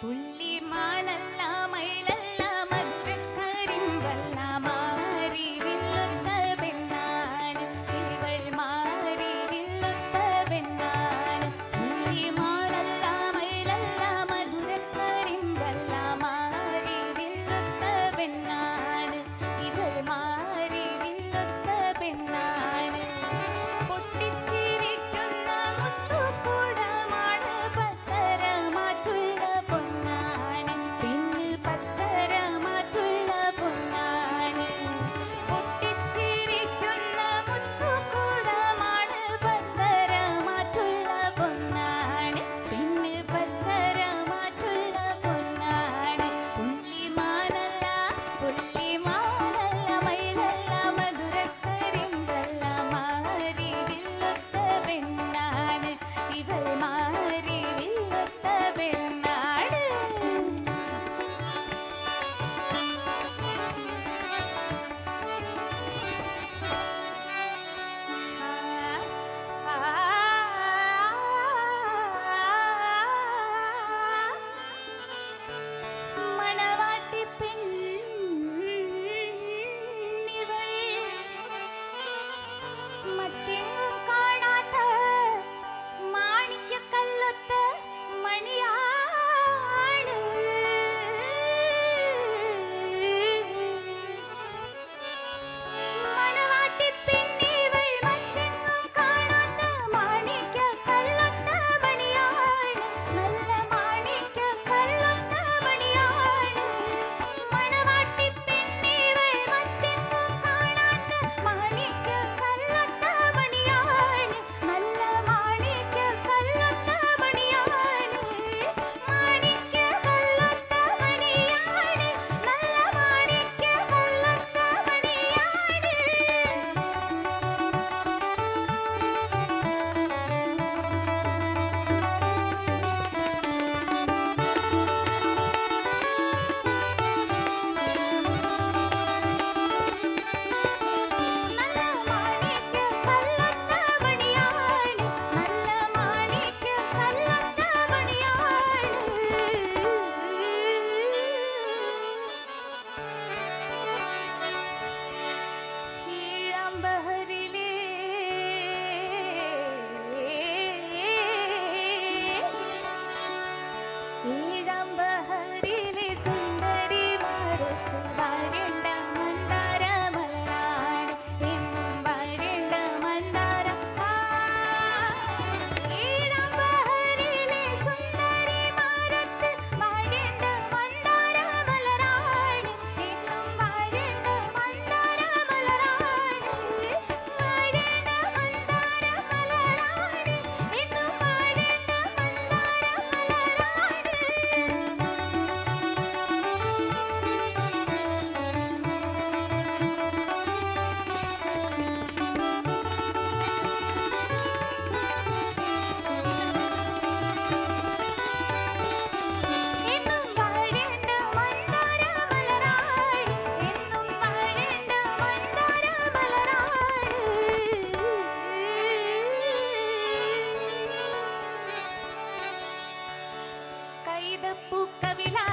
പുള്ളിമാനല്ല മയിലല്ല മധുരക്കരിമ്പല്ല മാരി വില്ലുത്ത പെണ്ണാണ് ഇവൾ മാരി വില്ലുത്ത പെണ്ണാണ് പുള്ളിമാനല്ല മയിലല്ല മധുരക്കരിമ്പല്ല മാരി വില്ലുത്ത പെണ്ണാണ് ഇവൾ മാരി വില്ലുത്ത പെണ്ണാണ് പൊട്ടിച്ചിരിക്കുന്ന മുത്തുകൂടമാണ് പത്തരമാറ്റുള്ള പൊന്നാണ് പെണ്ണ് പത്തരമാറ്റുള്ള പൊന്നാണ് പൊട്ടിച്ചിരിക്കുന്ന മുത്തുകൂടമാണ് പത്തരമാറ്റുള്ള പൊന്നാണ് പെണ്ണ് പത്തരമാറ്റുള്ള പൊന്നാണ് പുള്ളിമാനല്ല മയിലല്ല മധുരക്കരിമ്പല്ല മാരി വില്ലുത്ത പെണ്ണാണ് ഇവൾ മാരി വില്ലുത്ത പെണ്ണാണ് മണവാട്ടി പെണ്ണിവൾ മറ്റെങ്ങും കാണാത്ത മാണിക്യക്കല്ലൊത്ത മണിയാണ് മണവാട്ടി പെണ്ണിവൾ മറ്റെങ്ങും കാണാത്ത മാണിക്യക്കല്ലൊത്ത മണിയാണ് നല്ല മാണിക്യക്കല്ലൊത്ത മണിയാണ് മണവാട്ടി പെണ്ണിവൾ മറ്റെങ്ങും കാണാത്ത മാണിക്യക്കല്ലൊത്ത മണിയാണ് നല്ല മാണിക്യക്കല്ലൊത്ത മണിയാണ് മാണിക്യക്കല്ലൊത്ത മണിയാണ് നല്ല മാണിക്യക്കല്ലൊത്ത മണിയാണ് നല്ല മാണിക്യക്കല്ലൊത്ത മണിയാണ് നല്ല മാണിക്യക്കല്ലൊത്ത മണിയാണ് ഈഴമ്പഹരിലേ ഈഴമ്പഹരിലെ സുന്ദരി മരത്ത് വാഴേണ്ട മന്ദാരമലരാണ് എന്നും വാഴേണ്ട മന്ദാരം ഈഴമ്പഹരിലെ സുന്ദരി മരത്ത് വാഴേണ്ട മന്ദാരമലരാണ് എന്നും വാഴേണ്ട മന്ദാരമലരാണ് വാഴേണ്ട മന്ദാരമലരാണ് എന്നും വാഴേണ്ട മന്ദാരമലരാണ് എന്നും വാഴേണ്ട മന്ദാരമലരാണ് എന്നും വാഴേണ്ട മന്ദാരമലരാണ് കൈതപ്പൂക്കവിലാ